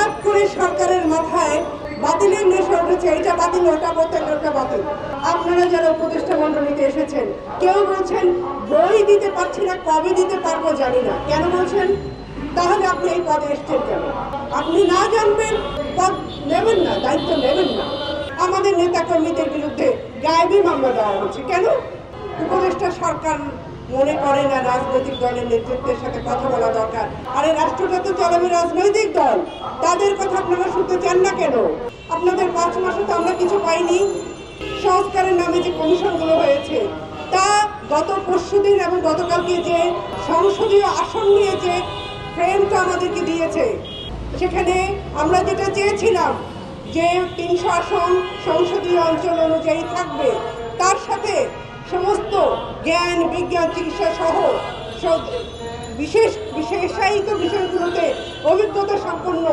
হঠাৎ করে সরকারের মাথায় বাতিলের নেশা উঠেছে, এটা বাতিল, ওটা বাতিল, ওটা বাতিল। আপনারা যারা উপদেষ্টা মন্ডলীতে এসেছেন, কেউ বলছেন বই দিতে পারছি না, কবে দিতে পারবো জানি না। কেন বলছেন? তাহলে আপনি এই পদে এসছেন কেন? আপনি না জানবেন, পদ নেবেন না, দায়িত্ব নেবেন না। আমাদের নেতা কর্মীদের বিরুদ্ধে গায়েবী মামলা দেওয়া হচ্ছে কেন? উপদেষ্টা সরকার মনে করে না রাজনৈতিক দলের নেতৃত্বের সাথে কথা বলা দরকার। আরে রাষ্ট্রটা তো চলবে রাজনৈতিক দল, তাদের কথা আপনারা শুনতে চান না কেন? আপনাদের 5 মাসে তো আমরা কিছু পাইনি। সংস্কারের নামে যে কমিশনগুলো হয়েছে তা গত পরশুদিন এবং গতকালকে যে সংসদীয় আসন নিয়ে যে ফ্রেমটা আমাদেরকে দিয়েছে, সেখানে আমরা যেটা চেয়েছিলাম যে 300 আসন সংসদীয় অঞ্চল অনুযায়ী থাকবে, তার সাথে সমস্ত জ্ঞান বিজ্ঞান চিকিৎসা সহ বিশেষায়িত বিষয়গুলোতে অভিজ্ঞতা সম্পন্ন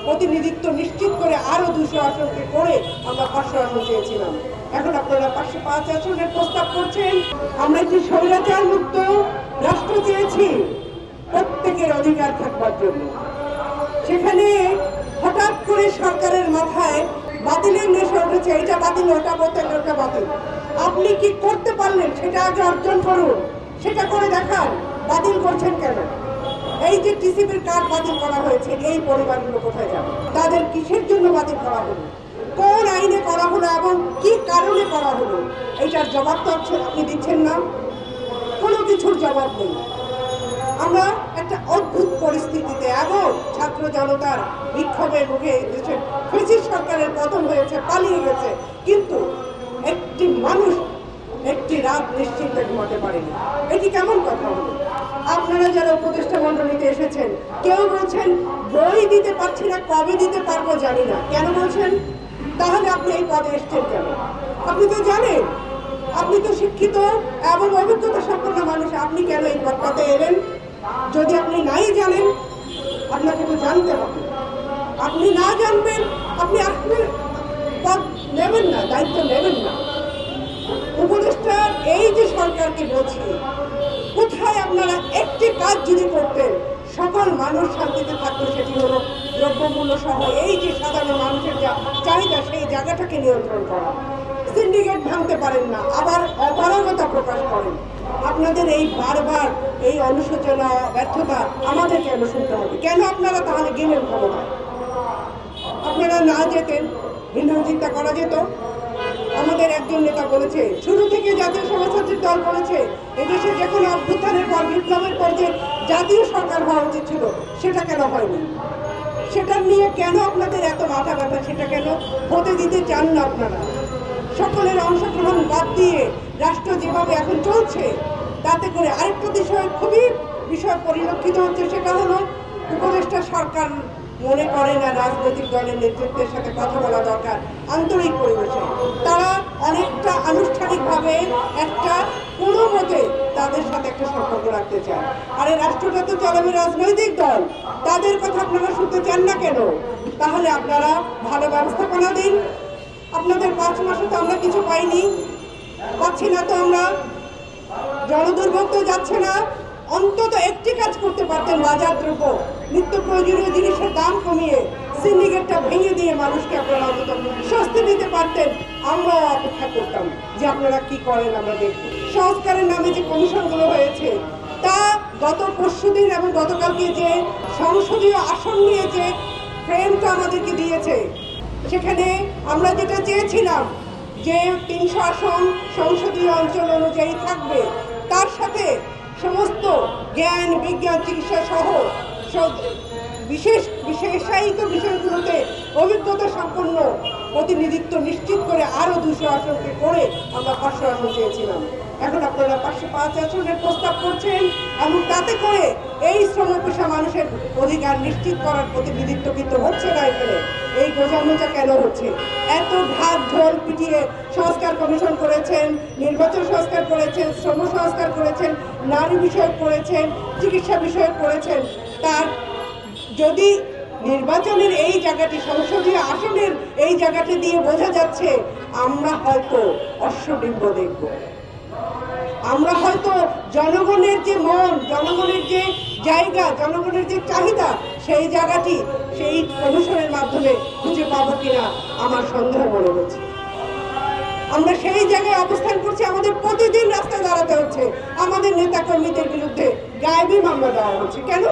প্রতিনিধিত্ব নিশ্চিত করে আরো 200 আসনকে করে আমরা 500 আসন চেয়েছিলাম। এখন আপনারা 505 আসনের প্রস্তাব করছেন। আমরা একটি স্বৈরাচার মুক্ত রাষ্ট্র চেয়েছি প্রত্যেকের অধিকার থাকবার জন্য। সেখানে হঠাৎ করে সরকারের মাথায় বাতিলের নেশা উঠেছে, এটা বাতিল, ওটা বাতিল, ওটা বাতিল। আপনি কি করতে পারলেন সেটা আগে অর্জন করুন, সেটা করে দেখান। বাতিল করছেন কেন? এই যে টিসিবির কার্ড বাতিল করা হয়েছে, এই পরিবারগুলো কোথায় যাবে? তাদের কিসের জন্য বাতিল করা হলো, কোন আইনে করা হলো এবং কি কারণে করা হলো, এইটার জবাব তো আপনি দিচ্ছেন না। কোনো কিছুর জবাব নেই। আমরা একটা অদ্ভুত পরিস্থিতিতে এবং ছাত্র জনতার বিক্ষোভের মুখে দেশের ফ্যাসিস্ট সরকারের পতন হয়েছে, পালিয়ে গেছে, কিন্তু একটি মানুষ একটি রাত নিশ্চিন্তে ঘুমাতে পারেনি। এটি কেমন কথা হলো? আপনারা যারা উপদেষ্টা মন্ডলীতে এসেছেন, কেউ বলছেন বই দিতে পারছি না, কবে দিতে পারবো জানি না। কেন বলছেন? তাহলে আপনি এই পদে এসছেন কেন? আপনি তো জানেন, আপনি তো শিক্ষিত এবং অভিজ্ঞতা সম্পন্ন মানুষ, আপনি কেন এই পদে এলেন? যদি আপনি নাই জানেন, আপনাকে তো জানতে হবে। আপনি না জানবেন, আপনি আপনার পদ নেবেন না, দায়িত্ব নেবেন না। উপদেষ্টা এই যে সরকারকে বলছি, কোথায় আপনারা একটি কাজ যদি করতেন, সকল মানুষ শান্তিতে থাকতো, সেটি হলো দ্রব্যমূল্য সহ এই যে সাধারণ মানুষের যা চাহিদা, সেই জায়গাটাকে নিয়ন্ত্রণ করা। সিন্ডিকেট ভাঙতে পারেন না, আবার অপারগতা প্রকাশ করেন। আপনাদের এই বারবার এই অনুশোচনা ব্যর্থতা আমাদের কেন শুনতে হবে? কেন আপনারা তাহলে গেলেন ক্ষমতায়? আপনারা না যেতেন, বিরোধিতা করা যেত। আমাদের একজন নেতা বলেছে, শুরু থেকে জাতীয় সমাজতান্ত্রিক দল বলেছে এদেশে যে কোনো অভ্যুত্থানের পর, বিপ্লবের পর যে জাতীয় সরকার হওয়া উচিত ছিল, সেটা কেন হয়নি? সেটা নিয়ে কেন আপনাদের এত মাথা ব্যথা? সেটা কেন হতে দিতে চান না আপনারা? সকলের অংশগ্রহণ বাদ দিয়ে রাষ্ট্র যেভাবে এখন চলছে, তাতে করে আরেকটা বিষয় পরিলক্ষিত হচ্ছে, সেটা হলো উপদেষ্টা সরকার মনে করে না রাজনৈতিক দলের নেতৃত্বের সাথে কথা বলা দরকার আন্তরিক পরিবেশে। তারা অনেকটা আনুষ্ঠানিকভাবে একটা কোনো মতে তাদের সাথে একটা সম্পর্ক রাখতে চায়। আরে রাষ্ট্রটা তো চলবে রাজনৈতিক দল, তাদের কথা আপনারা শুনতে চান না কেন? তাহলে আপনারা ভালো ব্যবস্থাপনা দিন। আপনাদের 5 মাসে তো আমরা কিছু পাইনি, পাচ্ছি না তো আমরা। জনদুর্ভোগ তো যাচ্ছে না। অন্তত একটি কাজ করতে পারতেন, বাজার দ্রব্য নিত্য প্রয়োজনীয় জিনিসের দাম কমিয়ে সিন্ডিকেটটা ভেঙে দিয়ে মানুষকে আপনারা অন্তত স্বস্তি দিতে পারতেন। আমরাও অপেক্ষা করতাম যে আপনারা কি করেন, আমরা দেখব। সংস্কারের নামে যে কমিশনগুলো হয়েছে তা গত পরশুদিন এবং গতকালকে যে সংসদীয় আসন নিয়ে যে ফ্রেমটা আমাদেরকে দিয়েছে, সেখানে আমরা যেটা চেয়েছিলাম যে 300 আসন সংসদীয় অঞ্চল অনুযায়ী থাকবে, তার সাথে সমস্ত জ্ঞান বিজ্ঞান চিকিৎসা সহ বিশেষায়িত বিষয়গুলোতে অভিজ্ঞতা সম্পন্ন প্রতিনিধিত্ব নিশ্চিত করে আরো 200 আসনকে করে আমরা 500 আসন চেয়েছিলাম। এখন আপনারা 505 আসনের প্রস্তাব করছেন এবং তাতে করে এই শ্রম পেশা মানুষের অধিকার নিশ্চিত করার প্রতিনিধিত্ব কিন্তু হচ্ছে না। এখানে এই গোজামোজা কেন হচ্ছে? এত ঢাক ঢোল পিটিয়ে সংস্কার কমিশন করেছেন, নির্বাচন সংস্কার করেছেন, শ্রম সংস্কার করেছেন, নারী বিষয়ক করেছেন, চিকিৎসা বিষয়ক করেছেন। তার যদি নির্বাচনের এই জায়গাটি, সংসদীয় আসনের এই জায়গাটি দিয়ে বোঝা যাচ্ছে আমরা হয়তো অশ্বডিম্ব দেখব। আমরা হয়তো জনগণের যে মন, জনগণের যে জায়গা, জনগণের যে চাহিদা, সেই জায়গাটি সেই কমিশনের মাধ্যমে খুঁজে পাবো কিনা আমার সন্দেহ মনে হচ্ছে। আমরা সেই জায়গায় অবস্থান করছি, আমাদের প্রতিদিন রাস্তায় দাঁড়াতে হচ্ছে, আমাদের নেতা কর্মীদের বিরুদ্ধে গায়েবী মামলা দেওয়া হচ্ছে। কেন?